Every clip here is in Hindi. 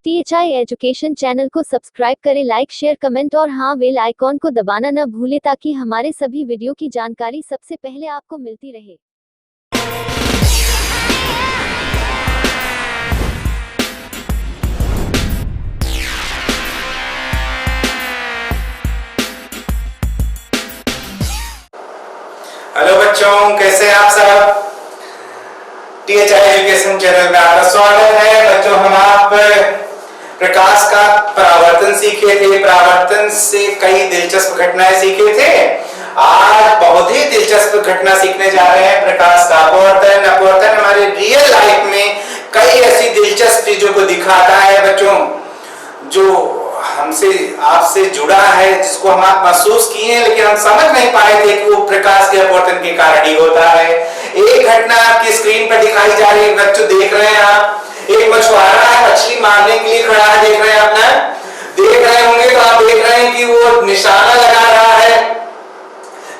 THI एजुकेशन चैनल को सब्सक्राइब करें, लाइक शेयर कमेंट और हाँ बेल आइकॉन को दबाना न भूलें ताकि हमारे सभी वीडियो की जानकारी सबसे पहले आपको मिलती रहे। हेलो बच्चों, कैसे हैं आप सब। THI एजुकेशन चैनल में आपका स्वागत है। बच्चों, हम आप प्रकाश का परावर्तन सीखे थे, परावर्तन से कई दिलचस्प घटनाएं सीखे थे। आज बहुत ही दिलचस्प घटना सीखने जा रहे हैं, प्रकाश का अपवर्तन। अपवर्तन हमारे रियल लाइफ में कई ऐसी दिलचस्प चीजों को दिखाता है बच्चों, जो हमसे आपसे जुड़ा है, जिसको हम आप महसूस किए हैं, लेकिन हम समझ नहीं पाए थे कि वो प्रकाश के अपवर्तन के कारण ही होता है। एक घटना आपकी स्क्रीन पर दिखाई जा रही है, बच्चों देख रहे हैं आप। एक मछुआरा है, मछली मारने के लिए खड़ा है, देख रहे हैं आप ना, देख रहे होंगे तो आप देख रहे हैं कि वो निशाना लगा रहा है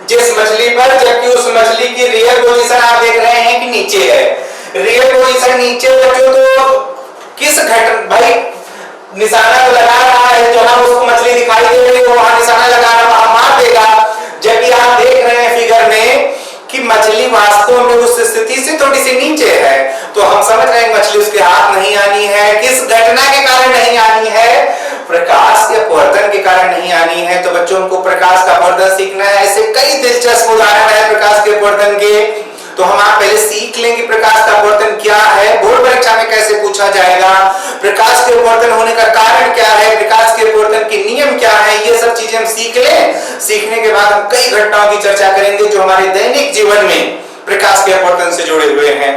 जिस मछली पर, जबकि उस मछली की रियल पोजीशन आप देख रहे हैं कि नीचे है। रियल पोजीशन नीचे बच्चों, तो किस घटना भाई निशाना तो लगा रहा है, जो हम उसको मछली दिखाई दे रही है वो वहां निशाना लगा रहा है, मार देगा। जबकि आप देख रहे हैं फिगर में कि मछली वास्तव में उस स्थिति से थोड़ी सी नीचे है, तो हम समझ रहे हैं मछली उसके हाथ नहीं आनी है। किस घटना के कारण नहीं आनी है? प्रकाश के अपवर्तन के कारण नहीं आनी है। तो बच्चों को प्रकाश का अपवर्तन सीखना है। ऐसे कई दिलचस्प उदाहरण है प्रकाश के अपवर्तन के, तो हम आप पहले सीख लें कि प्रकाश का अपवर्तन क्या है, बोर्ड परीक्षा में कैसे पूछा जाएगा, प्रकाश के अपवर्तन होने का कारण क्या है, प्रकाश के अपवर्तन के नियम क्या है, ये सब चीजें हम सीख लें। सीखने के बाद हम कई घटनाओं की चर्चा करेंगे जो हमारे दैनिक जीवन में प्रकाश के अपवर्तन से जुड़े हुए हैं।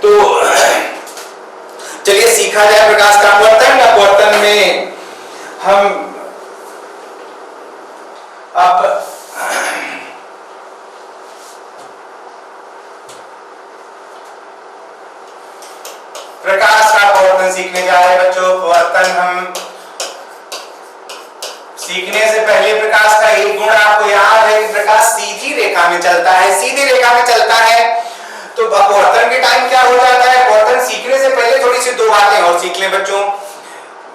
तो चलिए सीखा जाए प्रकाश का अपवर्तन। अपवर्तन में हम अब प्रकाश का अपवर्तन सीखने जा रहे हैं बच्चों। अपवर्तन हम सीखने से पहले प्रकाश का एक गुण आपको याद है कि प्रकाश सीधी रेखा में चलता है, सीधी रेखा में चलता है। तो अपवर्तन के टाइम क्या हो जाता है? अपवर्तन सीखने से पहले थोड़ी सी दो बातें और सीख लें बच्चों।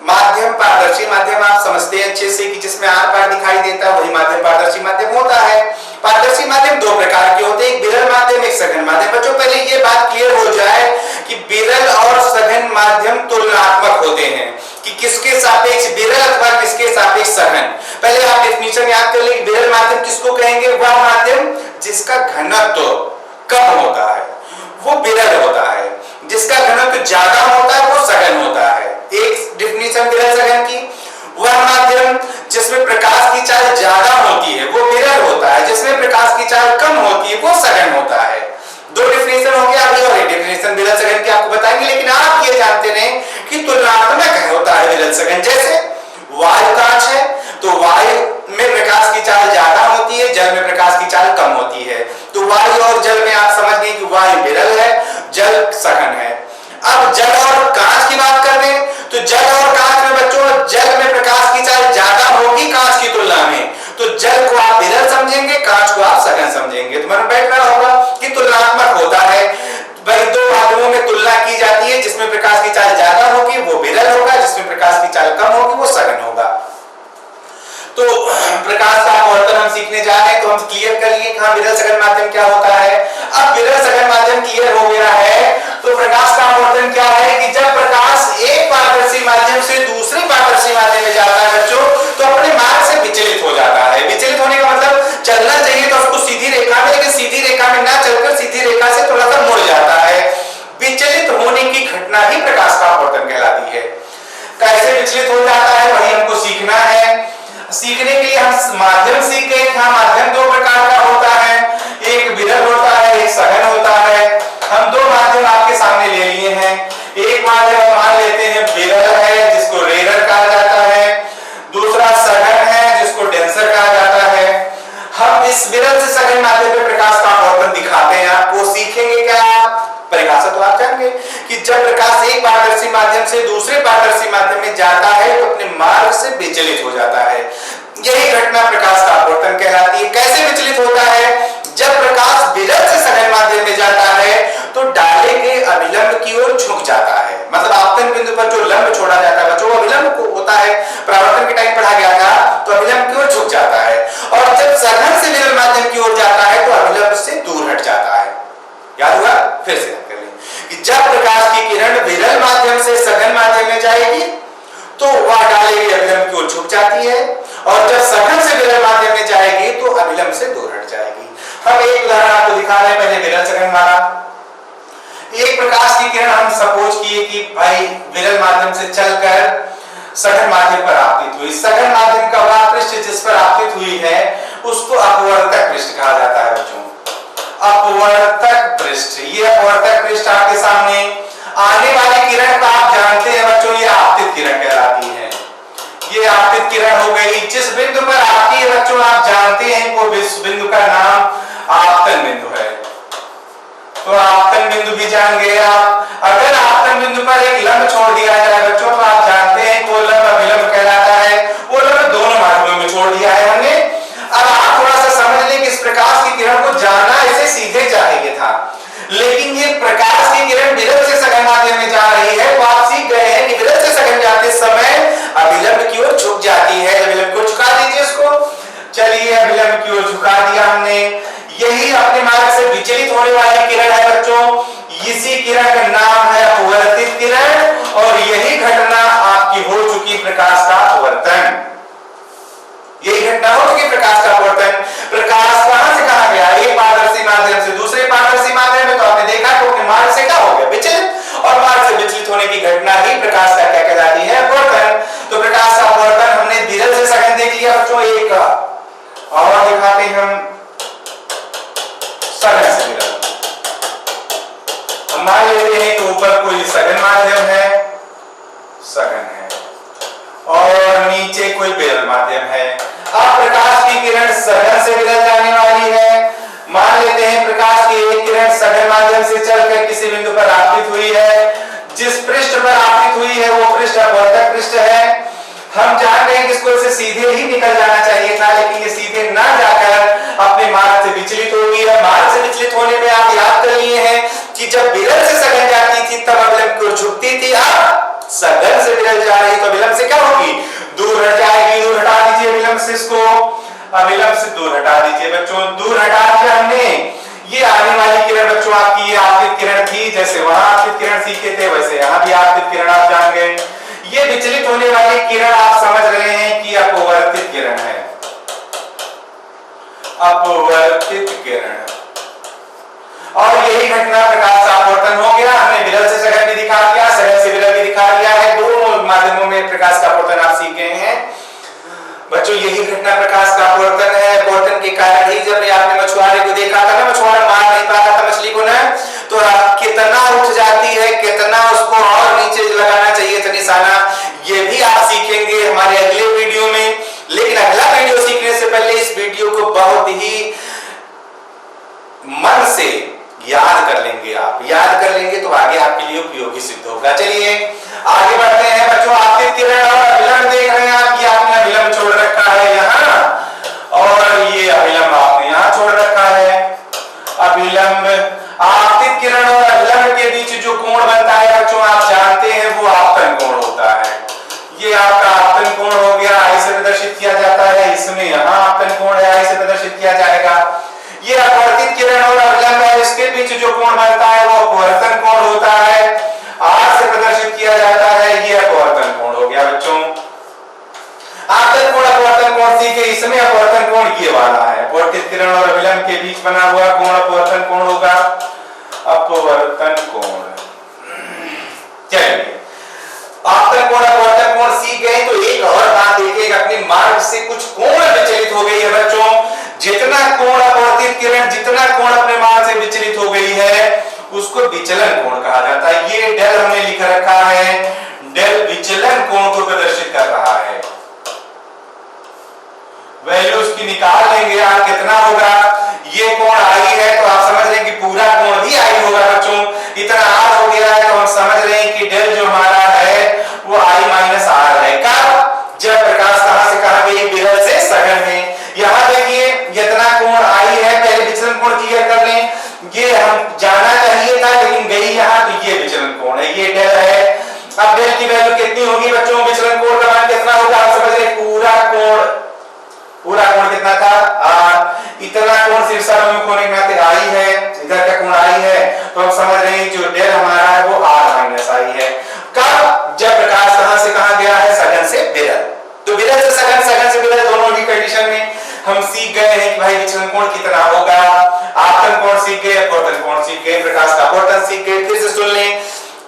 माध्यम, पारदर्शी माध्यम आप समझते हैं अच्छे से कि जिसमें आर पार दिखाई देता है, वही माध्यम पारदर्शी माध्यम होता है। पारदर्शी माध्यम दो प्रकार के होते हैं, एक विरल माध्यम, एक सघन माध्यम। बच्चों पहले ये बात क्लियर हो जाए कि विरल और सघन माध्यम तुलनात्मक होते हैं, कि किसके सापेक्ष विरल अथवा किसके सापेक्ष सघन। पहले आप डेफिनेशन याद कर लें। विरल माध्यम किसको कहेंगे? वह माध्यम जिसका घनत्व कम होता है वो विरल होता है, जिसका घनत्व ज्यादा होता है वो सघन होता है। एक डेफिनेशन विरल सघन की। वह माध्यम जिसमें प्रकाश की चाल ज्यादा होती है वो विरल होता है, जिसमें प्रकाश की चाल कम होती है वो सघन होता है। दो डेफिनेशन हो गया। अभी और एक डेफिनेशन विरल सघन की आपको बताएंगे, लेकिन आप ये जानते रहें कि तुलनात्मक होता है विरल सघन। जैसे वायु कांच है, तो वायु में प्रकाश की चाल ज्यादा होती है, जल में प्रकाश की चाल कम होती है। तो वायु और जल में आप समझ गए कि वायु विरल है, जल सघन है। अब जल और कांच की बात कर रहे हैं, तो जल और कांच में बच्चों, जल में प्रकाश की चाल ज्यादा होगी कांच की तुलना में, तो जल को आप विरल समझेंगे, कांच को आप सघन समझेंगे। तो मन बैठ रहा होगा कि तुलनात्मक होता है। भाई दो माध्यमों में तुलना की जाती है, जिसमें प्रकाश की चाल ज्यादा होगी वो विरल होगा, जिसमें प्रकाश की चाल कम होगी वो सघन होगा। तो प्रकाश का अपवर्तन हम सीखने जा रहे हैं, तो हम क्लियर कर लिए कि हाँ विरल सघन माध्यम क्या होता है। अब विरल सघन माध्यम क्लियर हो गया है, तो प्रकाश का अपवर्तन क्या है कि जब प्रकाश एक पारदर्शी माध्यम से दूसरे पारदर्शी माध्यम में जाता है बच्चों, तो अपने मार्ग से विचलित हो जाता है। विचलित होने का मतलब चलना चाहिए तो उसको सीधी रेखा में, लेकिन सीधी रेखा में ना चलकर सीधी रेखा से थोड़ा सा मुड़ जाता है। विचलित होने की घटना ही प्रकाश का अपवर्तन कहलाती है। कैसे विचलित हो जाता है वही हमको सीखना है। सीखने के लिए हम माध्यम सीख गए। हाँ माध्यम दो प्रकार का होता है, एक विरल होता है, एक सघन होता है। हम दो माध्यम आपके सामने ले लिए हैं। एक माध्यम हम मान लेते हैं विरल है, जिसको रेरर कहा जाता है। दूसरा सघन है, जिसको डेंसर कहा जाता है। हम इस विरल से सघन माध्यम में प्रकाश का अपवर्तन दिखाते हैं। आपको सीखेंगे क्या? परिभाषा तो आप जानेंगे कि जब प्रकाश एक पारदर्शी माध्यम से दूसरे पारदर्शी माध्यम में जाता है तो अपने मार्ग से विचलित हो जाता है। यही घटना प्रकाश का अपवर्तन कहलाती है। कैसे विचलित होता है? जब प्रकाश विरल से सघन माध्यम में जाता है तो डाले के अभिलंब की ओर झुक जाता है, मतलब आपतन बिंदु पर जो लंब छोड़ा जाता है बच्चों सघन से विरल माध्यम की ओर जाता है तो अभिलंब से दूर हट जाता है। याद हुआ? फिर से याद कर लें कि जब प्रकाश की किरण विरल माध्यम से सघन माध्यम में जाएगी तो वह डालेगी अभिलंब की ओर झुक जाती है, और जब सघन से विरल माध्यम में जाएगी तो अभिलंब से दूर हट जाएगी। हम एक उदाहरण आपको दिखा रहे हैं, पहले विरल सघन वाला। एक प्रकाश की किरण हम सपोज किए कि भाई विरल माध्यम से चलकर सघन माध्यम पर आपतित हुई। सघन माध्यम का वह पृष्ठ जिस पर आपतित हुई है उसको अपवर्तक पृष्ठ कहा जाता है बच्चों। अपवर्तक पृष्ठ, ये अपवर्तक पृष्ठ आपके सामने आने वाली किरण को आप जानते हैं बच्चों, ये आपतित किरण कहलाती है। ये आपतित किरण हो गई। जिस बिंदु पर आती है बच्चों आप जानते हैं वो बिंदु का नाम आपतन बिंदु है। तो आपतन बिंदु भी जान गए आप। अगर आपतन बिंदु पर एक लंब छोड़ दिया जाए बच्चों तो आप जानते हैं वो लंब अभिलंब कहलाता है। वो लंब दोनों माध्यमों में छोड़ दिया है हमने। अब आप थोड़ा सा समझ लें कि इस प्रकाश की किरण को जाना इसे सीधे चाहिए था, लेकिन ये प्रकाश की किरण विरल से सघन माध्यम में जा रही है। तो आप सीख गए हैं कि विरल से सघन जाते समय अभिलंब की ओर झुक जाती है। अभिलंब को झुका दीजिए उसको। चलिए अभिलंब की ओर झुका दिया हमने। यही अपने मार्ग से विचलित होने वाली किरण है बच्चों। इसी किरण का नाम है अपवर्तित किरण, और यही घटना आपकी हो चुकी प्रकाश का अपवर्तन। यही घटना हो चुकी प्रकाश का अपवर्तन। प्रकाश कहां से कहां गया? एक पारदर्शी माध्यम से दूसरे पारदर्शी माध्यम में। तो आपने देखा कि अपने मार्ग से क्या हो गया? विचलित। और मार्ग से विचलित होने की घटना ही प्रकाश का क्या कहलाती है? अपवर्तन। तो प्रकाश का अपवर्तन हमने विरल से सघन देख लिया बच्चों। एक और दिखाते हैं हम सघन से विरल। मान लेते हैं कि ऊपर कोई सघन माध्यम है, सघन है, और नीचे कोई विरल माध्यम है। अब प्रकाश की किरण सघन से विरल जाने वाली है। मान लेते हैं प्रकाश की एक किरण सघन माध्यम से चलकर किसी बिंदु पर आपतित हुई है। जिस पृष्ठ पर आपतित हुई है वो पृष्ठ अपवर्तक पृष्ठ है। हम जान रहे हैं कि इसको इसे सीधे ही निकल जाना चाहिए था, लेकिन ये सीधे ना जाकर अपने मार्ग से विचलित हो गई है। मार्ग से विचलित होने में आप याद कर लिए हैं कि जब विरल से सघन जाती थी तब अभिलंब को झुकती थी। अब सघन से विरल जा रही तो अभिलंब से क्या होगी? दूर हट जाएगी। दूर हटा दीजिए अभिलंब से इसको। अभिलंब से दूर हटा दीजिए बच्चों। दूर हटा दिया हमने। ये आने वाली किरण बच्चों आपकी ये आपतित किरण थी। जैसे वहां आपतित किरण सीखे थे वैसे यहां भी आपतित किरण आप जान गए। ये विचलित होने वाली किरण आप समझ रहे हैं कि अपवर्तित किरण है। अपवर्तित किरण। और यही घटना प्रकाश का अपवर्तन हो गया। हमने विरल से सघन भी दिखा दिया, सघन से विरल भी दिखा दिया है। दोनों माध्यमों में प्रकाश का अपवर्तन आप सीख गए हैं बच्चों। यही घटना प्रकाश का अपवर्तन है। अपवर्तन के कारण ही जब आपने मछुआरे को देखा था ना, मछुआरा मार नहीं पाता था मछली को ना, तो कितना उठ जाती है, कितना उसको और नीचे लगाना चाहिए था निशाना, ये भी आप सीखेंगे हमारे अगले वीडियो में। लेकिन अगला वीडियो सीखने से पहले इस वीडियो को बहुत ही मन से याद कर लेंगे। आप याद कर लेंगे तो आगे आपके लिए उपयोगी सिद्ध होगा। चलिए आगे बढ़ते हैं बच्चों। आपतित किरण और अभिलंब देख रहे हैं आप। ये आपने अभिलंब छोड़ रखा है यहाँ, और ये अभिलंब आपने यहाँ छोड़ रखा है। अभिलंब, आपतित किरण और अभिलंब के बीच जो कोण बनता है बच्चों आप जानते हैं वो आपतन कोण होता है। ये आपका आपतन कोण हो गया, आई से प्रदर्शित किया जाता है। इसमें यहाँ आपतन कोण है, आई से प्रदर्शित किया जाएगा। ये अपवर्तित किरण और अभिलंब है, इसके बीच जो कोण बनता है वो अपवर्तन कोण होता है। आर से प्रदर्शित किया जाता है। ये अपवर्तन कोण हो गया बच्चों। आपतन कोण अपवर्तन कोण सीखे। इसमें अपवर्तन कोण ये वाला है। अपवर्तित किरण और अभिलंब के बीच बना हुआ कोण अपवर्तन कोण होगा। अपवर्तन कोण। चलिए आपतन कोण अपवर्तन कोण सीख गए तो एक और बात देखिएगा, अपने मार्ग से कुछ कोण विचलित हो गई है बच्चों। जितना कोण अपवर्तित किरण, जितना कोण अपने मार्ग से विचलित हो गई है उसको विचलन कोण कहा जाता है। ये डेल हमने लिख रखा है। डेल विचलन कोण को प्रदर्शित कर रहा है। वैल्यू उसकी निकाल लेंगे आप, कितना होगा? ये कोण आई है तो आप समझ रहे हैं कि पूरा कोण भी आई होगा बच्चों। इतना आर हो गया है तो हम समझ रहे हैं कि डेल जो हमारा है वो आई माइनस आर है। कब? जब प्रकाश कहां से कहां गई? विरल से सघन में। यहां देखिए इतना कोण आई है, पहले विचलन कोण क्लियर कर लें। ये हम जाना चाहिए था लेकिन गई यहां, तो ये विचलन कोण है, ये डेल है। अब डेल की वैल्यू कितनी होगी बच्चों? विचलन कोण का मान कितना होगा? आप समझ रहे पूरा कोण कितना था? 8 दिशाभिमुख होने के नाते आई है, इधर का कोण आई है, तो हम समझ रहे हैं जो डेल हमारा है वो r माइनस आई है। कब? जब प्रकाश कहां से कहां गया है? सघन से विरल। तो विरल से सघन, सघन से विरल दोनों ही कंडीशन में हम सीख गए हैं कि भाई विचलन कोण कितना होगा। आपतन कोण सीख गए, अपवर्तन कोण सीख गए, प्रकाश का अपवर्तन सीख गए। फिर से सुन लें,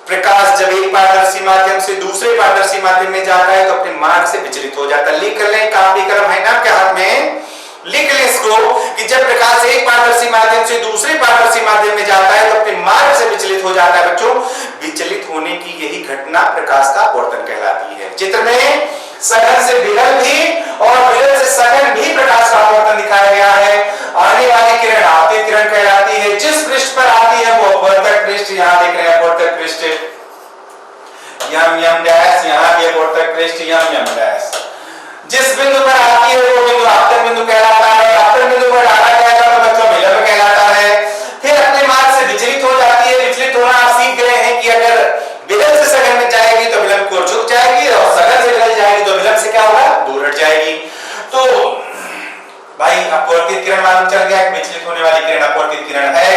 प्रकाश जब एक पारदर्शी माध्यम से दूसरे पारदर्शी माध्यम में जाता है तो अपने मार्ग से विचलित हो जाता है। लिख कर लें, कापी कलम है ना आपके हाथ में, लिख लें इसको कि जब प्रकाश एक पारदर्शी माध्यम से दूसरे पारदर्शी माध्यम में जाता है तो अपने मार्ग से विचलित हो जाता है। बच्चों, विचलित होने की यही घटना प्रकाश का अपवर्तन कहलाती है। चित्र में सघन से विरल भी और विरल से सघन भी प्रकाश का अपवर्तन दिखाया गया है। आने वाली किरण आपतित किरण कहलाती है। जिस पृष्ठ पर आती है वो अपवर्तक पृष्ठ, यहां देख रहे हैं अपवर्तक पृष्ठ यम यम डैश, यहां भी अपवर्तक पृष्ठ यम यम डैश। जिस बिंदु पर आती है वो बिंदु आपतन बिंदु कहलाता है। आपतन बिंदु पर डाला जाएगा तो बच्चों विलंब कहलाता है। फिर अपने मार्ग से विचलित हो जाती है। विचलित होना आप सीख गए हैं कि अगर विरल से सघन में जाएगी तो विलंब की ओर झुक जाएगी और सघन से विरल जाएगी तो विलंब से क्या होगा? दूर हट जाएगी। तो भाई अपवर्तित किरण मालूम चल गया कि विचलित होने वाली किरण अपवर्तित किरण है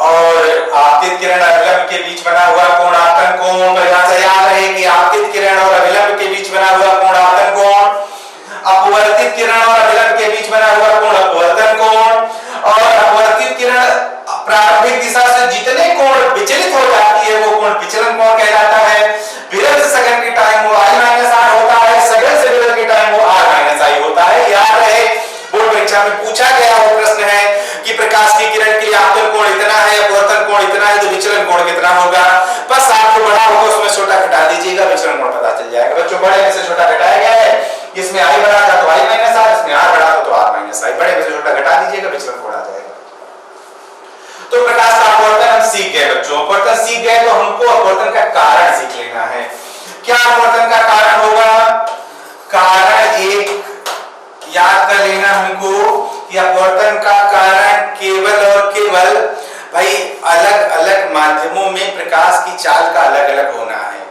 और आपतित किरण और अविलंब के बीच बना हुआ कोण आपतन कोण। परिभाषा याद रहे कि आपतित किरण और अविलंब के बीच बना हुआ कोण आपतन कोण, अपवर्तित किरण और अविलंब के बीच बना हुआ कोण अपवर्तन कोण। और अपवर्तित किरण प्रारंभिक दिशा से जितने कोण विचलित हो जाती है वो कोण विचलन कोण कहलाता है। विरल से सघन के टाइम वो i - r होता है, सघन से विरल के टाइम वो r - i होता है। याद रहे, बोर्ड परीक्षा में पूछा गया वो प्रश्न है कि प्रकाश की किरण के लिए आपतन कोण इतना है, अपवर्तन कोण इतना है, तो विचलन कोण कितना होगा? बस आपको बड़ा होगा उसमें छोटा घटा दीजिएगा, विचलन कोण पता चल जाएगा। बच्चों, बड़े में से छोटा घटाया गया है, इसमें i बड़ा था तो i - r, इसमें r बड़ा था तो r - i। बड़े में से छोटा घटा दीजिएगा, विचलन कोण आ जाएगा। तो प्रकाश का अपवर्तन हम सीख गए बच्चों। अपवर्तन सीख गए तो हमको अपवर्तन का कारण सीख लेना है। क्या अपवर्तन का कारण होगा? कारण एक याद कर लेना हमको कि अपवर्तन का कारण केवल और केवल भाई अलग अलग माध्यमों में प्रकाश की चाल का अलग अलग होना है।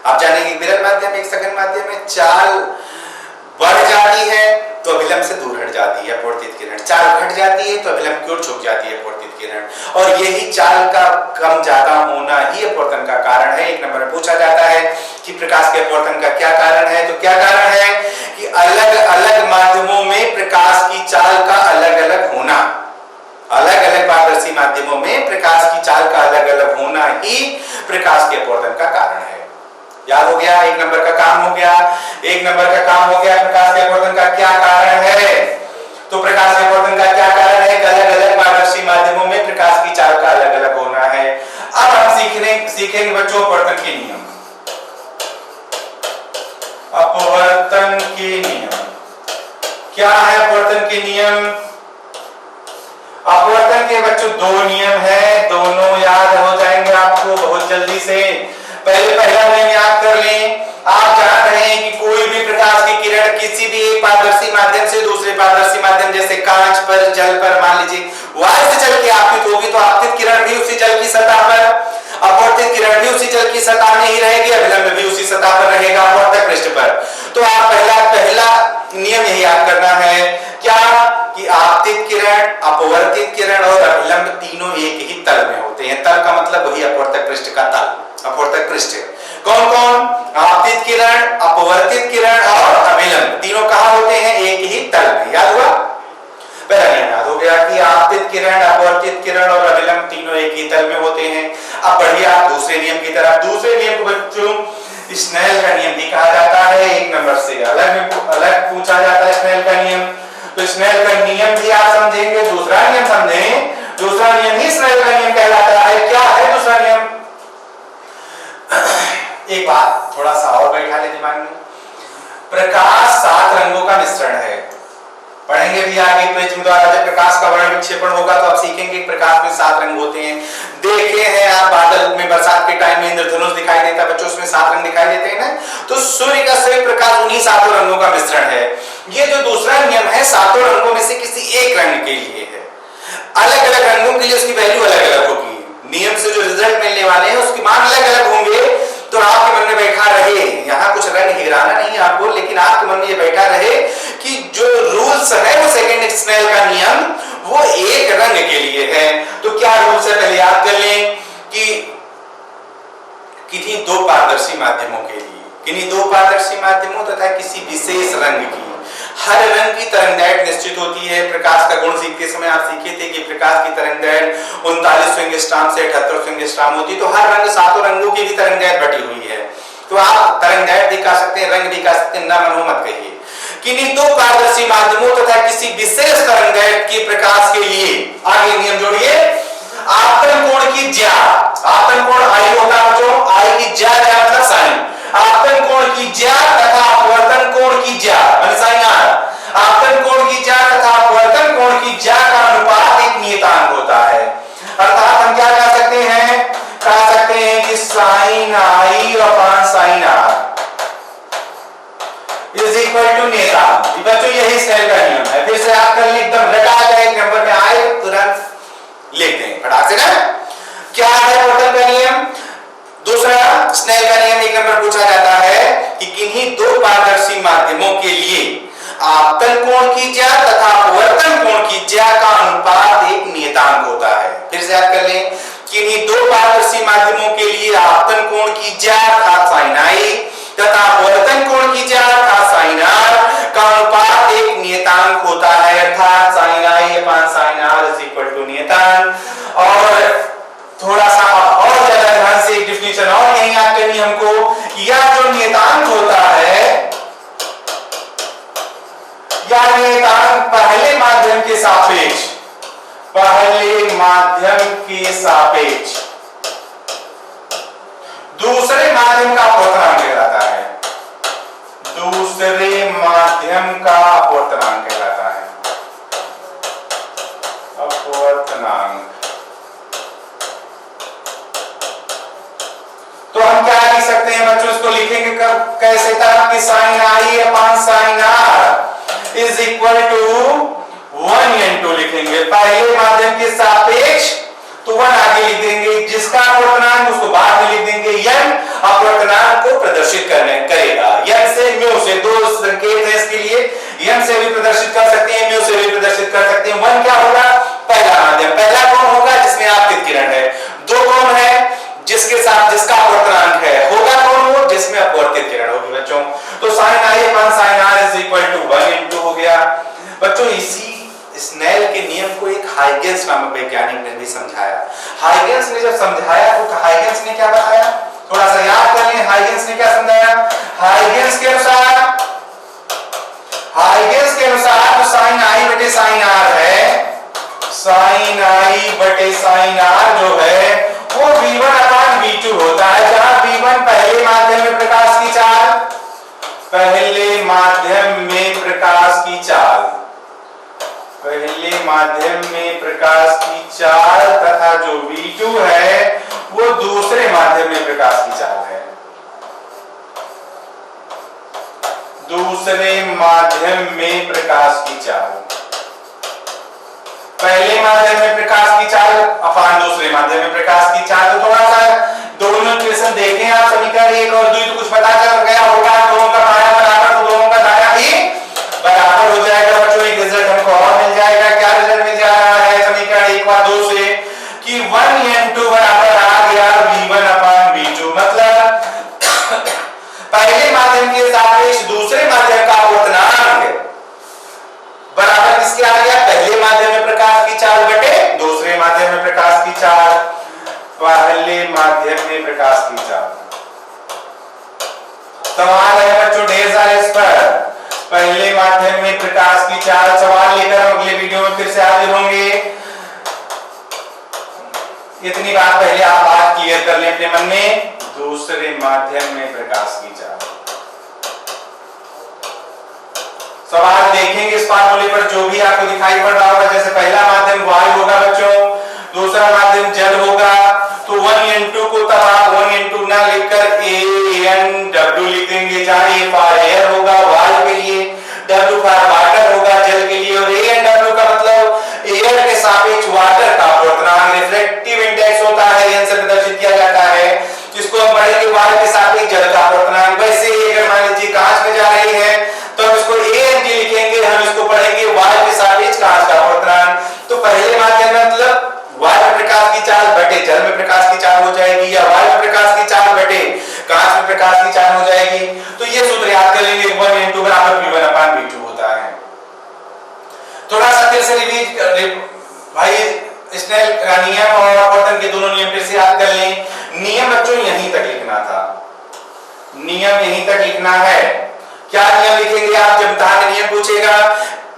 आप जानेंगे विरल माध्यम एक सघन माध्यम में चाल बढ़ जाती है तो विलंब से दूर हट जाती है अपवर्तित किरण, चाल घट जाती है तो विलंब की ओर झुक जाती है अपवर्तित किरण, और यही चाल का कम ज्यादा होना ही अपवर्तन का कारण है। एक नंबर में पूछा जाता है कि प्रकाश के अपवर्तन का क्या कारण है, तो क्या कारण है कि अलग अलग माध्यमों में प्रकाश की चाल का अलग अलग होना, अलग अलग पारदर्शी माध्यमों में प्रकाश की चाल का अलग अलग होना ही प्रकाश के अपवर्तन का कारण है। याद हो गया? एक नंबर का काम हो गया। एक नंबर का काम हो गया प्रकाश के अपवर्तन का क्या कारण है। तो प्रकाश के अपवर्तन का क्या कारण है? अलग अलग पारदर्शी माध्यमों में प्रकाश की चाल का अलग अलग होना है। अब हम सीखेंगे बच्चों अपवर्तन के नियम। अपवर्तन के नियम क्या है? अपवर्तन के नियम, अपवर्तन के बच्चों दो नियम है, दोनों याद हो जाएंगे आपको बहुत जल्दी से। पहला नियम याद कर लें। आप जान रहे हैं कि कोई भी प्रकाश की किरण किसी भी एक पारदर्शी माध्यम से दूसरे पारदर्शी माध्यम जैसे कांच पर, जल पर, मान लीजिए वायु से चल के आपतित होगी तो आपतित किरण भी उसी जल की सतह पर, अपवर्तित किरण भी उसी जल की सतह में ही रहेगी, अविलंब भी उसी सतह पर रहेगा अपवर्तक पृष्ठ पर। तो आप पहला नियम यही याद करना है क्या कि आपतित किरण, अपवर्तित किरण और अविलंब तीनों एक ही तल में होते हैं। तल का मतलब वही अपवर्तक पृष्ठ का तल, अपवर्तक पृष्ठ। कौन कौन? आपतित किरण, अपवर्तित किरण और अविलंब तीनों कहां होते हैं? एक ही तल में। याद हुआ? पहला नियम याद हो गया कि आपतित किरण, अपवर्तित किरण और अविलंब तीनों एक ही तल में होते हैं। अब बढ़िए आप दूसरे नियम की तरफ। दूसरे नियम को बच्चों स्नेल का नियम भी कहा जाता है। एक नंबर से अलग पूछा जाता है स्नेल का नियम। तो स्नेल का नियम भी आप समझेंगे, दूसरा नियम समझें। दूसरा नियम ही स्नेल का नियम कहलाता है। क्या है दूसरा नियम? एक बात थोड़ा सा और बैठा ले दिमाग में। प्रकाश 7 रंगों का मिश्रण है। पढ़ेंगे भी आगे प्रिज्म द्वारा जब प्रकाश का वर्ण विक्षेपण होगा तो आप सीखेंगे प्रकाश में 7 रंग होते हैं। देखे हैं आप बादल में, बरसात के टाइम में इंद्रधनुष दिखाई देता है बच्चों, उसमें 7 रंग दिखाई देते हैं ना। तो सूर्य का सभी प्रकाश उन्हीं 7 रंगों का मिश्रण है। ये जो दूसरा नियम है 7 रंगों में से किसी एक रंग के लिए है। अलग अलग रंगों के लिए उसकी वैल्यू अलग अलग होगी। नियम से जो रिजल्ट मिलने वाले हैं उसके मान अलग अलग होंगे। तो आपके मन में बैठा रहे, यहाँ कुछ रंग हिराना नहीं है आपको, लेकिन आपके मन में ये बैठा रहे कि जो रूल्स है वो सेकंड स्नेल का नियम वो एक रंग के लिए है। तो क्या रूल है पहले याद कर लें कि किन्हीं दो पारदर्शी माध्यमों के लिए, किन्हीं दो पारदर्शी माध्यमों तथा किसी विशेष रंग की हर रंग की तरंगदैर्घ्य निश्चित होती है। प्रकाश का गुण सीखते समय आप सीखे थे कि प्रकाश की तरंगदैर्घ्य 39 एंगस्ट्रॉम से 78 एंगस्ट्रॉम होती है। तो हर रंग, सातों रंगों की भी तरंगदैर्घ्य बटी हुई है। तो आप तरंगदैर्घ्य दिखा सकते हैं, रंग दिखा सकते हैं, ना मनो मत कहिए। किन्हीं दो पारदर्शी माध्यमों तथा किसी विशेष तरंगदैर्घ्य के प्रकाश के लिए आगे नियम जोड़िए। आपतन कोण की ज्या, आपतन कोण आई होता है जो आई की ज्या मतलब साइन, आपतन कोण की ज्या तथा अपवर्तन कोण की ज्या साइन आर, आपतन कोण की ज्या तथा अपवर्तन कोण की ज्या का अनुपात एक नियतांक होता है। अर्थात हम क्या कह सकते हैं, कह सकते हैं कि sine I upon sine R is equal to नियतांक। बच्चों यही स्नेल का नियम है। फिर से आप कर लें, एकदम रटा जाए, एक नंबर में आए तुरंत लिख दें फटाक से ना। क्या है पोर्टल का नियम? दूसरा स्नेल का नियम एक नंबर पूछा जाता है कि किन्हीं दो पारदर्शी माध्यमों के लिए आपतन कोण की ज्या तथा अपवर्तन कोण की ज्या का अनुपात एक नियतांक होता है। फिर से याद कर लें, किन्हीं दो पारदर्शी माध्यमों के लिए आपतन कोण की ज्या अर्थात साइन आई तथा अपवर्तन कोण की ज्या अर्थात साइन आर का अनुपात एक नियतांक होता है। अर्थात sine I upon sine R is equal to नियतांक। और थोड़ा सा और ज्यादा ध्यान से एक डिफिनेशन और यही याद करनी हमको, यह जो नियतांक होता है, यह नियतांक पहले माध्यम के सापेक्ष, पहले माध्यम के सापेक्ष दूसरे माध्यम का अपवर्तनांक कहलाता है। दूसरे माध्यम का अपवर्तनांक कहलाता है, अपवर्तनांक। तो हम क्या लिख सकते हैं बच्चों, इसको लिखेंगे कब कैसे था कि sine I upon sine R is equal to 1n2 लिखेंगे। पहले माध्यम के सापेक्ष तो 1 आगे लिख देंगे, जिसका अपवर्तनांक उसको बाद में लिख देंगे। n अपवर्तनांक को प्रदर्शित करेगा। n से म्यू से दो संकेत है इसके लिए, n से भी प्रदर्शित कर सकते हैं, म्यू से भी प्रदर्शित कर सकते हैं। 1 क्या होगा? पहला माध्यम। पहला कौन होगा? जिसमें आपतित किरण है। दो कौन है? जिसके साथ जिसका अपवर्तनांक है। होगा कौन? वो जिसमें अपवर्तित किरण होगी बच्चों। तो sine I upon sine R is equal to 1n2 हो गया। बच्चों इसी स्नेल के नियम को एक हाइगेंस नामक वैज्ञानिक ने भी समझाया। हाइगेंस ने जब समझाया तो हाइगेंस ने क्या बताया, थोड़ा सा याद कर लें। हाइगेंस ने क्या समझाया? हाइगेंस के अनुसार तो साइन आई बटे साइन आर है, साइन आई बटे साइन आर जो है वो v1 अपॉन v2 होता है, जहां v1 पहले माध्यम में प्रकाश की चाल, पहले माध्यम में प्रकाश की चाल, पहले माध्यम में प्रकाश की चाल तथा जो v2 है वो दूसरे माध्यम में प्रकाश की चाल है। दूसरे माध्यम में प्रकाश की चाल, पहले माध्यम में प्रकाश की चाल अपान दूसरे माध्यम में प्रकाश की चाल। तो थोड़ा सा दोनों इक्वेशन देखें आप, समीकरण 1 और 2 तो कुछ पता चल गया होगा। दोनों का दाया बराबर तो दोनों का दाया भी बराबर हो जाएगा बच्चों। एक रिजल्ट हमको और मिल जाएगा। क्या रिजल्ट मिल जा रहा है समीकरण 1 और 2 से कि 1n2 बराबर आ गया v1 अपॉन v2। मतलब पहले माध्यम के सापेक्ष दूसरे माध्यम का अपवर्तनांक बराबर किसके आ गया? पहले माध्यम में प्रकाश की चाल बटे दूसरे माध्यम में प्रकाश की चाल। पहले माध्यम में प्रकाश की चाल। सवाल है बच्चों ढेर सारे इस पर। पहले माध्यम में प्रकाश की चाल सवाल लेकर हम अगले वीडियो में फिर से हाजिर होंगे। इतनी बात पहले आप बात क्लियर कर लें अपने मन में। दूसरे माध्यम में प्रकाश की चाल सवाल देखेंगे इस फॉर्मूले पर, जो भी आपको दिखाई पड़ रहा होगा। जैसे पहला माध्यम वायु होगा बच्चों, दूसरा माध्यम जल होगा, तो 1n2 को तब आप 1n2 ना लिखकर ANW लिख देंगे, जहां A फॉर एयर होगा वायु के लिए, W फॉर वाटर होगा जल के लिए, और ANW का मतलब एयर के सापेक्ष वाटर का अपवर्तनांक रिफ्रैक्टिव इंडेक्स होता है, n से प्रदर्शित किया जाता है। इसको हम पढ़ेंगे वायु के सापेक्ष जल का अपवर्तनांक। वैसे ही अगर मान लीजिए कांच में जा रही है तो हम इसको ANG लिखेंगे, हम इसको पढ़ेंगे वायु के सापेक्ष कांच का अपवर्तनांक। तो तो ये सूत्र याद कर लेंगे 1n2 बराबर v1/v2 होता है। थोड़ा सा फिर से रिवीज भाई स्नेल का नियम और अपवर्तन के दोनों नियम फिर से याद कर लें। नियम बच्चों यहीं तक लिखना था, नियम यहीं तक लिखना है। क्या नियम लिखेंगे आप जब इम्तिहान में नियम पूछेगा?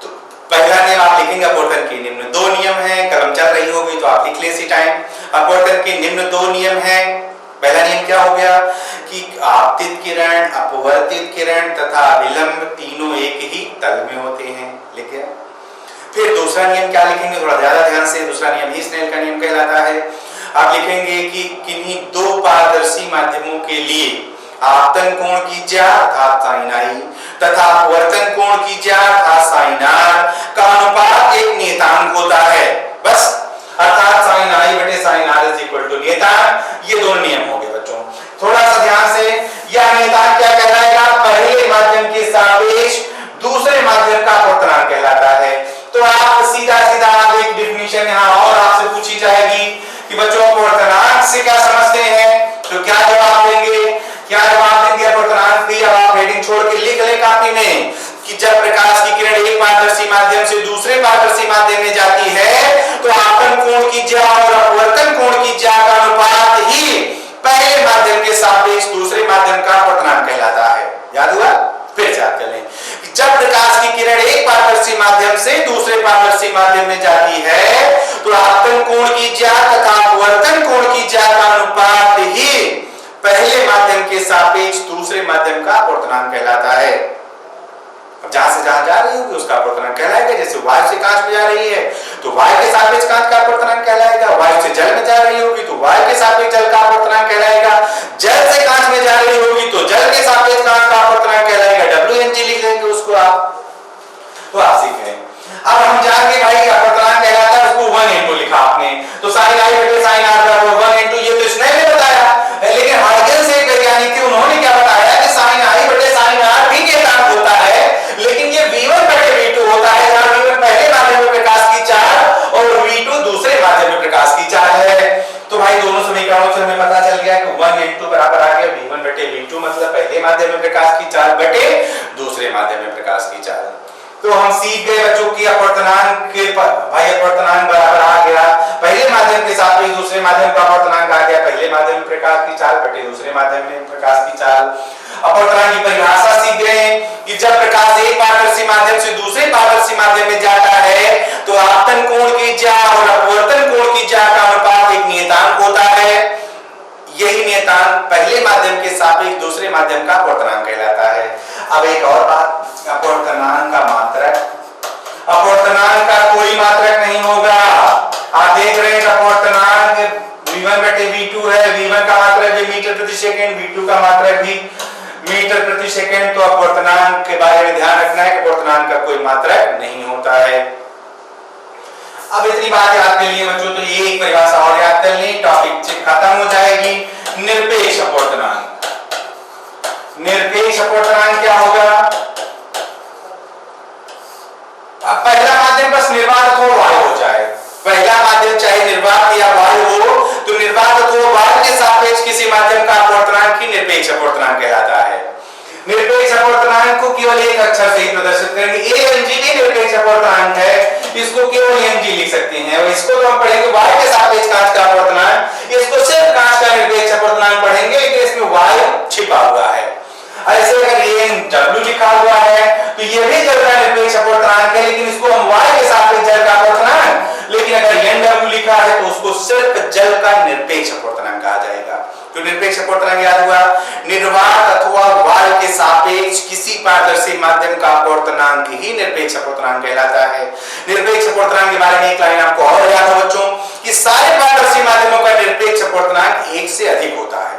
तो पहला नियम आप लिखेंगे अपवर्तन के निम्न दो नियम हैं, कलम चल रही होगी तो आप लिख ले इसी टाइम। अपवर्तन के निम्न दो नियम हैं। पहला नियम क्या हो गया कि आपतित किरण, अपवर्तित किरण तथा विलंब तीनों एक ही तल में होते हैं, लिख गया। फिर दूसरा नियम क्या लिखेंगे, थोड़ा ज्यादा ध्यान से, दूसरा नियम ही स्नेल का नियम कहलाता है। आप लिखेंगे कि किन्हीं दो पारदर्शी माध्यमों के लिए आपतन कोण की ज्या अर्थात साइन आई तथा अपवर्तन कोण की ज्या अर्थात साइन आर का अनुपात एक नियतांक होता है, बस। अर्थात साइन आई बटे sine R is equal to नियतांक। ये दोनों नियम हो गए बच्चों। थोड़ा सा ध्यान से, यह नियतांक क्या कहलाएगा? पहले माध्यम के सापेक्ष दूसरे माध्यम का अपवर्तनांक कहलाता है। तो आप सीधा सीधा आप एक डिफिनीशन यहां और आपसे पूछी जाएगी कि बच्चों अपवर्तनांक से क्या समझते हैं, तो क्या जवाब देंगे? क्या जवाब देंगे अपवर्तनांक की? अब आप हेडिंग छोड़ के लिख ले कॉपी में कि जब प्रकाश की किरण एक पारदर्शी माध्यम से दूसरे पारदर्शी माध्यम में जाती है तो आपतन कोण की ज्या और अपवर्तन कोण की ज्या का अनुपात ही पहले माध्यम के सापेक्ष दूसरे माध्यम का अपवर्तनांक कहलाता है। याद हुआ? फिर से याद कर लें। जब प्रकाश की किरण एक पारदर्शी माध्यम से दूसरे पारदर्शी माध्यम में जाती है तो आपतन कोण की ज्या तथा अपवर्तन कोण की ज्या का अनुपात ही पहले माध्यम के सापेक्ष दूसरे माध्यम का अपवर्तनांक कहलाता है। अब जहां से जहां जा रही होगी उसका अपवर्तनांक कहलाएगा। जैसे वायु से कांच में जा रही है तो वायु के सापेक्ष कांच का अपवर्तनांक कहलाएगा। वायु से जल में जा रही होगी तो वायु के सापेक्ष जल का अपवर्तनांक कहलाएगा। जल से कांच में जा रही होगी तो जल के सापेक्ष कांच का अपवर्तनांक कहलाएगा। WNG लिख देंगे उसको आप, तो आप सीख गए। अब हम जान गए भाई अपवर्तनांक कहलाता है, उसको 1n2 लिखा आपने, तो साइन आई बटे साइन आर बराबर 1n2। ये तो स्नेल ने बताया, लेकिन हाइगन से एक वैज्ञानिक थे, उन्होंने क्या बताया कि साइन आई बटे साइन आर भी नियतांक होता है, लेकिन ये v1 बटे v2 होता है, जहां v1 पहले माध्यम में प्रकाश की चाल और v2 दूसरे माध्यम में प्रकाश की चाल है। तो भाई दोनों समीकरणों से हमें पता चल गया कि 1n2 बराबर आ गया v1 बटे v2, मतलब पहले माध्यम में प्रकाश की चाल बटे दूसरे माध्यम में प्रकाश की चाल। तो हम सीख गए बच्चों की अपवर्तनांक के भाई अपवर्तनांक बराबर आ गया पहले माध्यम के सापेक्ष दूसरे माध्यम का अपवर्तनांक आ गया पहले माध्यम में प्रकाश की चाल बटे दूसरे माध्यम में प्रकाश की चाल। अपवर्तनांक की परिभाषा सीख गए कि जब प्रकाश एक पारदर्शी माध्यम से दूसरे पारदर्शी माध्यम में जाता है तो आपतन कोण की ज्या और अपवर्तन कोण की ज्या का अनुपात एक नियतांक होता है। यही नियतांक पहले माध्यम के सापेक्ष दूसरे माध्यम का अपवर्तनांक कहलाता है। अब एक और बात, अपवर्तनांक का मात्रक, अपवर्तनांक का कोई मात्रक नहीं होगा। आप देख रहे हैं अपवर्तनांक v1 बटे v2 है, v1 का मात्रक भी मीटर प्रति सेकंड, v2 का मात्रक भी मीटर प्रति सेकंड। तो अपवर्तनांक के बारे में ध्यान रखना है कि अपवर्तनांक का कोई मात्रक नहीं होता है। अब इतनी बात याद कर लिए बच्चों, तो ये एक परिभाषा और याद कर ली, टॉपिक खत्म हो जाएगी। निरपेक्ष अपवर्तनांक, निरपेक्ष अपवर्तनांक क्या होगा? अब पहला माध्यम बस निर्वात हो वायु हो जाए, पहला माध्यम चाहे निर्वात या वायु हो, तो निर्वात हो वायु के सापेक्ष किसी माध्यम का अपवर्तनांक ही निरपेक्ष अपवर्तनांक कहलाता है। निरपेक्ष अपवर्तनांक को केवल एक अक्षर से ही प्रदर्शित करेंगे। ANG भी निरपेक्ष अपवर्तनांक है, इसको केवल ANG लिख सकते हैं। और इसको तो हम पढ़ेंगे वायु के सापेक्ष कांच का अपवर्तनांक, इसको सिर्फ कांच का निरपेक्ष अपवर्तनांक पढ़ेंगे, लेकिन इसमें वायु छिपा हुआ है। ऐसे अगर ANW लिखा हुआ है तो ये भी जल का निरपेक्ष अपवर्तनांक है, लेकिन इसको हम वायु के सापेक्ष जल का अपवर्तनांक, लेकिन अगर NW लिखा है तो उसको सिर्फ जल का निरपेक्ष अपवर्तनांक कहा जाएगा। तो निरपेक्ष अपवर्तनांक याद हुआ, निर्वात अथवा वायु के सापेक्ष किसी पारदर्शी माध्यम का अपवर्तनांक ही निरपेक्ष अपवर्तनांक कहलाता है। निरपेक्ष अपवर्तनांक के बारे में एक लाइन आपको और याद हो बच्चों कि सारे पारदर्शी माध्यमों का निरपेक्ष अपवर्तनांक एक से अधिक होता है।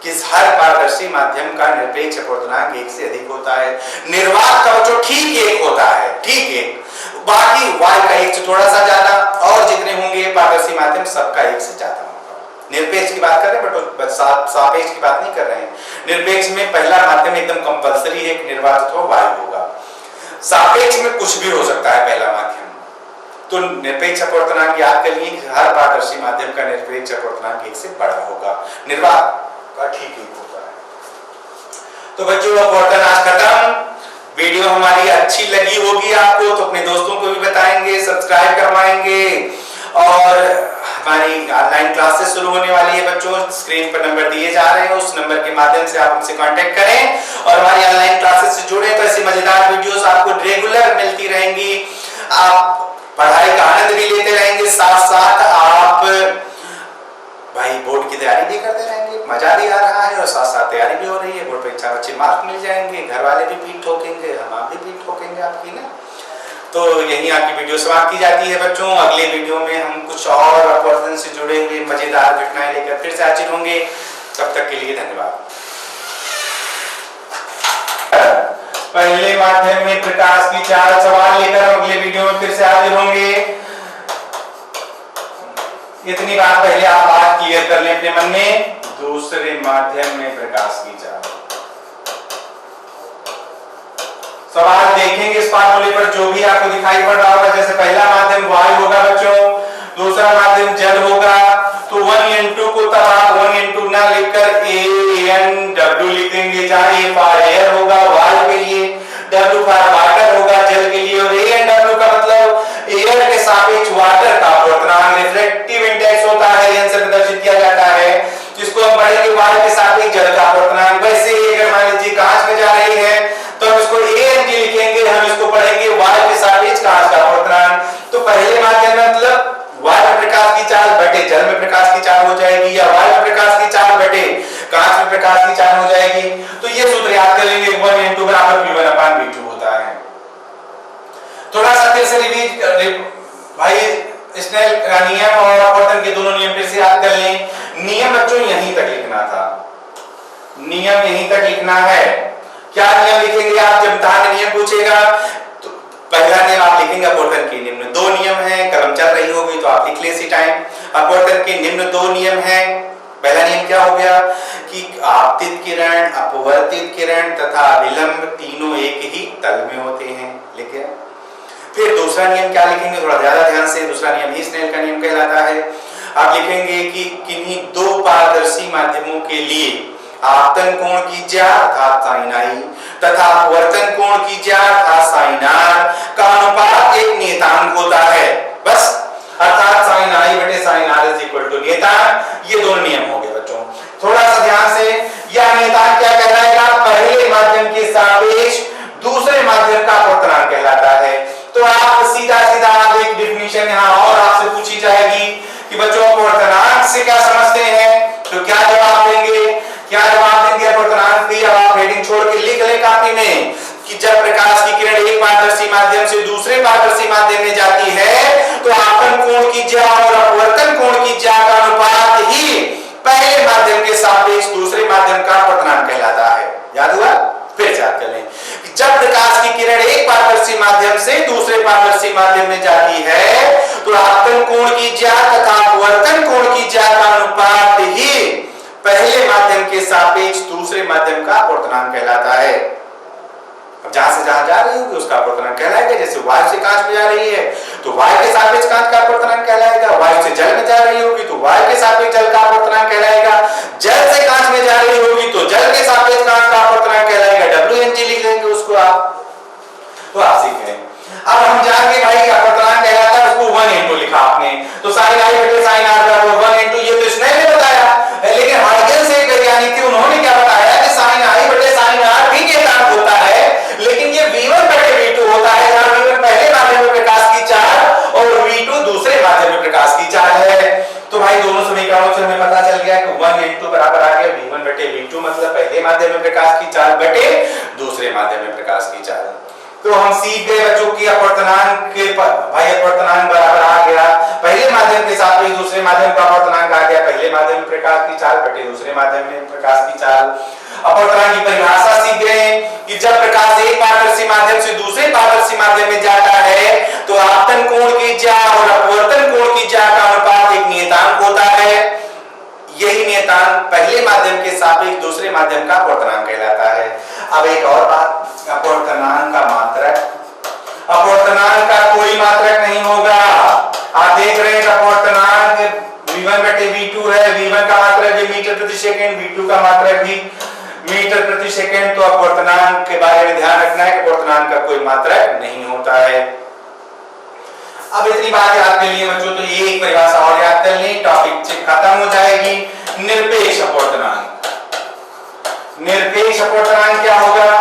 किस हर पारदर्शी माध्यम का निरपेक्ष अपवर्तनांक एक से अधिक होता है। निर्वात का बच्चों ठीक एक होता है, ठीक एक, बाकी वायु का एक से थोड़ा सा ज्यादा, और जितने होंगे पारदर्शी माध्यम सबका एक से ज्यादा होगा। निरपेक्ष की बात कर रहे हैं बट सापेक्ष की बात नहीं कर रहे हैं। निरपेक्ष में पहला माध्यम एकदम कंपलसरी है कि निर्वात अथवा वायु होगा। सापेक्ष में कुछ भी हो सकता है पहला माध्यम। तो निरपेक्ष अपवर्तनांक याद कर लिए, हर पारदर्शी माध्यम का निरपेक्ष अपवर्तनांक एक से बड़ा होगा, निर्वात का ठीक एक होता है। तो बच्चों अपवर्तन आज खत्म। वीडियो हमारी अच्छी लगी होगी आपको तो अपने दोस्तों को भी बताएंगे, सब्सक्राइब करवाएंगे। और हमारी ऑनलाइन क्लासेस शुरू होने वाली है बच्चों, स्क्रीन पर नंबर दिए जा रहे हैं, उस नंबर के माध्यम से आप हमसे कांटेक्ट करें और हमारी ऑनलाइन क्लासेस से जुड़े। तो ऐसी मजेदार वीडियोस आपको रेगुलर मिलती रहेंगी, आप पढ़ाई का आनंद भी लेते रहेंगे, साथ साथ आप भाई बोर्ड की तैयारी भी करते रहेंगे, मजा भी आ रहा है और साथ साथ तैयारी भी हो रही है। बोर्ड परीक्षा में अच्छे मार्क मिल जाएंगे, घर वाले भी पीठ ठोकेंगे, हम आप भी पीठ ठोकेंगे आपकी ना। तो यही आपकी वीडियो समाप्त की जाती है बच्चों। अगले वीडियो में हम कुछ और अपवर्तन से जुड़े हुए मजेदार घटनाएं लेकर फिर से हाजिर होंगे। तब तक के लिए धन्यवाद। पहले माध्यम में प्रकाश की 4 सवाल लेकर अगले वीडियो में फिर से हाजिर होंगे। इतनी बात पहले आप बात क्लियर कर लें अपने मन में। दूसरे माध्यम में प्रकाश की 4 सवाल देखेंगे इस फॉर्मूले पर, जो भी आपको दिखाई पड़ रहा होगा। जैसे पहला माध्यम वायु होगा बच्चों, दूसरा माध्यम जल होगा, तो 1n2 को तब आप 1n2 ना लिखकर ANW लिख देंगे, जहां A फॉर एयर होगा वायु के लिए, W फॉर वाटर होगा जल के लिए, और ANW का मतलब एयर के सापेक्ष वाटर का अपवर्तनांक रिफ्लेक्टिव इंडेक्स होता है, n से प्रदर्शित किया जाता है, जिसको हम पढ़ेंगे वायु के सापेक्ष जल का अपवर्तनांक। वैसे ही अगर मान लीजिए कांच में जा रही है तो हम इसको ANG लिखेंगे, हम इसको पढ़ेंगे वायु के सापेक्ष कांच का अपवर्तनांक। तो पहले माध्यम में मतलब वायु में प्रकाश की 4 बटे जल में प्रकाश की 4 हो जाएगी, या वायु में प्रकाश की 4 बटे कांच में प्रकाश की 4 हो जाएगी। तो ये सूत्र याद कर लेंगे, 1n2 बराबर V1/V2 होता है। थोड़ा सा फिर से रिवीज भाई, स्नेल का नियम और अपवर्तन के दोनों नियम फिर से याद कर लें। नियम बच्चों यहीं तक लिखना था, नियम यहीं तक लिखना है। क्या नियम लिखेंगे आप जब धारण नियम पूछेगा? तो पहला नियम आप लिखेंगे अपवर्तन के निम्न 2 नियम हैं, कलम चल रही होगी तो आप लिख ले इसी टाइम। अपवर्तन के निम्न 2 नियम हैं। पहला नियम क्या हो गया कि आपतित किरण, अपवर्तित किरण तथा विलंब तीनों एक ही तल में होते हैं, लिख गया। फिर दूसरा नियम क्या लिखेंगे, थोड़ा ज्यादा ध्यान से, दूसरा नियम ही स्नेल का नियम कहलाता है। आप लिखेंगे कि किन्हीं 2 पारदर्शी माध्यमों के लिए आपतन कोण की ज्या अर्थात साइन आई तथा अपवर्तन कोण की ज्या अर्थात साइन आर का अनुपात एक नियतांक होता है, बस। अर्थात साइन आई बटे sine R is equal to नियतांक। ये दोनों नियम हो गए बच्चों। थोड़ा सा ध्यान से, यह नियतांक क्या कहलाएगा? पहले माध्यम के सापेक्ष दूसरे माध्यम का अपवर्तनांक कहलाता है। तो आप सीधा सीधा आप एक डेफिनेशन यहां और आपसे पूछी जाएगी कि बच्चों अपवर्तनांक से क्या समझते हैं, तो क्या जवाब देंगे? क्या जवाब देंगे अपवर्तनांक की? अब आप हेडिंग छोड़ के लिख ले कापी में कि जब प्रकाश की किरण एक पारदर्शी माध्यम से दूसरे पारदर्शी माध्यम में जाती है तो आपतन कोण की ज्या और अपवर्तन कोण की ज्या का अनुपात ही पहले माध्यम के सापेक्ष दूसरे माध्यम का अपवर्तनांक कहलाता है। याद हुआ? फिर याद कर लें, जब प्रकाश की किरण एक पारदर्शी माध्यम से दूसरे पारदर्शी माध्यम में जाती है तो आपतन कोण की ज्या तथा अपवर्तन कोण की ज्या का अनुपात ही पहले माध्यम के सापेक्ष दूसरे माध्यम का अपवर्तनांक कहलाता है। अब जहां से जहां जा रही होगी उसका अपवर्तनांक कहलाएगा। जैसे वायु से कांच में जा रही है तो वायु के सापेक्ष कांच का अपवर्तनांक कहलाएगा, वायु से जल में जा रही होगी तो वायु के सापेक्ष जल का अपवर्तनांक कहलाएगा, जल से कांच में जा रही होगी तो जल के सापेक्ष कांच का अपवर्तनांक कहलाएगा। WNG लिख देंगे उसको आप, तो आप सीख रहे हैं। अब हम जाके भाई अपवर्तनांक कहलाता है, उसको 1n2 लिखा आपने, तो साइन आई बटे साइन आर बराबर 1n2। ये तो इसने नहीं बताया, लेकिन हाइगन से एक वैज्ञानिक थे, उन्होंने क्या बताया कि साइन आई बटे साइन आर भी नियतांक होता है, लेकिन ये V1 बटे V2 होता है, जहां V1 पहले माध्यम में प्रकाश की 4 और V2 दूसरे माध्यम में प्रकाश की 4 है। तो भाई दोनों समीकरणों से हमें पता चल गया कि 1n2 बराबर आ गया V1 बटे V2, मतलब पहले माध्यम में प्रकाश की 4 बटे दूसरे माध्यम में प्रकाश की 4। तो हम सीख गए बच्चों की अपवर्तनांक के भाई अपवर्तनांक बराबर आ गया पहले माध्यम के साथ दूसरे माध्यम का अपवर्तनांक आ गया पहले माध्यम में प्रकाश की 4 बटे दूसरे माध्यम में प्रकाश की 4। अपवर्तनांक की परिभाषा सीख गए कि जब प्रकाश एक पारदर्शी माध्यम से दूसरे पारदर्शी माध्यम में जाता है तो आपतन कोण की ज्या और अपवर्तन कोण की ज्या का अनुपात एक नियतांक होता है। यही नियतांक पहले माध्यम के सापेक्ष दूसरे माध्यम का अपवर्तनांक कहलाता है। अब एक और बात, अपवर्तनांक का मात्रक, अपवर्तनांक का कोई मात्रक नहीं होगा। आप देख रहे हैं अपवर्तनांक V1 बटे V2 है, V1 का मात्रक भी मीटर प्रति सेकंड, V2 का मात्रक भी मीटर मीटर प्रति सेकंड। तो अपवर्तनांक के बारे में ध्यान रखना है कि अपवर्तनांक का कोई मात्रक नहीं होता है। अब इतनी बात याद कर लिए बच्चों, तो ये एक परिभाषा और याद कर लें, टॉपिक खत्म हो जाएगी। निरपेक्ष अपवर्तनांक, निरपेक्ष अपवर्तनांक क्या होगा?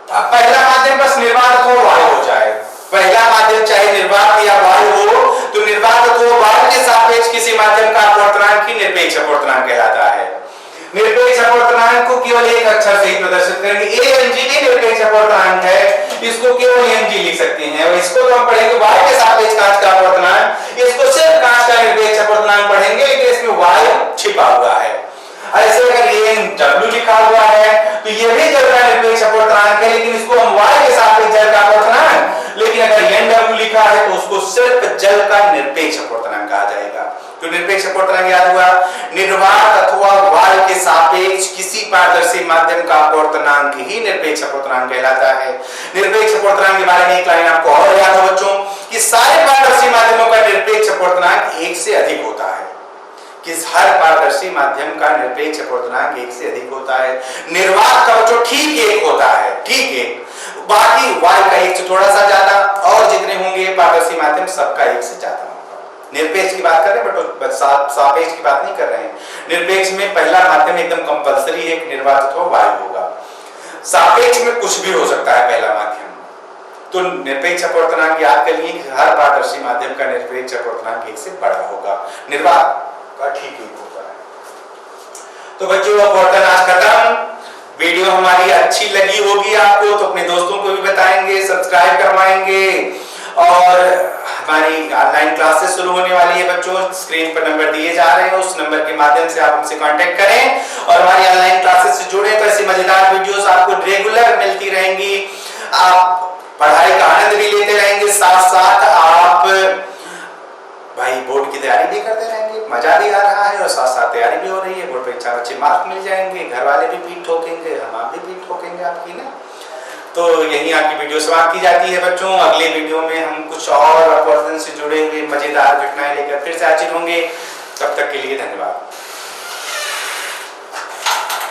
अब पहला माध्यम बस निर्वात हो वायु हो जाए, पहला माध्यम चाहे निर्वात या वायु हो, तो निर्वात हो वायु के सापेक्ष किसी माध्यम का अपवर्तनांक ही निरपेक्ष अपवर्तनांक कहलाता है। निरपेक्ष अपवर्तनांक को केवल एक अक्षर से ही प्रदर्शित करेंगे। एएनजी भी निरपेक्ष अपवर्तनांक है, इसको केवल एनजी लिख सकते हैं। और इसको तो हम पढ़ेंगे वायु के सापेक्ष कांच का अपवर्तनांक, इसको सिर्फ कांच का निरपेक्ष अपवर्तनांक पढ़ेंगे, लेकिन इसमें वायु छिपा हुआ है। ऐसे अगर एनडब्ल्यू लिखा हुआ है तो ये भी जल का निरपेक्ष अपवर्तनांक है, लेकिन इसको हम वायु के सापेक्ष जल का अपवर्तनांक, लेकिन अगर एनडब्ल्यू लिखा है तो उसको सिर्फ जल का निरपेक्ष अपवर्तनांक कहा जाएगा। तो निरपेक्ष अपवर्तनांक याद हुआ, निर्वात अथवा वायु के सापेक्ष किसी पारदर्शी माध्यम का अपवर्तनांक ही निरपेक्ष अपवर्तनांक कहलाता है। निरपेक्ष अपवर्तनांक के बारे में एक लाइन आपको और याद हो बच्चों कि सारे पारदर्शी माध्यमों का निरपेक्ष अपवर्तनांक एक से अधिक होता है। किस हर पारदर्शी माध्यम का निरपेक्ष अपवर्तनांक एक से अधिक होता है। निर्वात का बच्चों ठीक एक होता है, ठीक एक, बाकी वायु का एक से थोड़ा सा ज्यादा, और जितने होंगे पारदर्शी माध्यम सबका एक से ज्यादा होगा। निरपेक्ष की बात कर रहे हैं बट सापेक्ष की बात नहीं कर रहे हैं। निरपेक्ष में पहला माध्यम एकदम कंपलसरी एक निर्वात अथवा वायु होगा, सापेक्ष में कुछ भी हो सकता है पहला माध्यम। तो निरपेक्ष अपवर्तनांक याद कर लिए कि हर पारदर्शी माध्यम का निरपेक्ष अपवर्तनांक एक से बड़ा होगा, निर्वात का ठीक एक होता है। तो बच्चों अपवर्तन आज खत्म। वीडियो हमारी अच्छी लगी होगी आपको तो अपने दोस्तों को भी बताएंगे, सब्सक्राइब करवाएंगे, और हमारी ऑनलाइन क्लासेस शुरू होने वाली है बच्चों। स्क्रीन पर नंबर दिए जा रहे हैं, उस नंबर के माध्यम से आप हमसे कांटेक्ट करें और हमारी ऑनलाइन क्लासेस से जुड़े। तो ऐसी मजेदार वीडियोस आपको रेगुलर मिलती रहेंगी, आप पढ़ाई का आनंद भी लेते रहेंगे, साथ साथ आप भाई बोर्ड की तैयारी भी करते रहेंगे, मजा भी आ रहा है और साथ साथ तैयारी भी हो रही है। बोर्ड परीक्षा में अच्छे मार्क मिल जाएंगे, घर वाले भी पीठ ठोकेंगे, हम आप भी पीठ ठोकेंगे आपकी ना। तो यही आपकी वीडियो समाप्त की जाती है बच्चों। अगले वीडियो में हम कुछ और अपवर्तन से जुड़े हुए मजेदार घटनाएं लेकर फिर से हाजिर होंगे। तब तक के लिए धन्यवाद।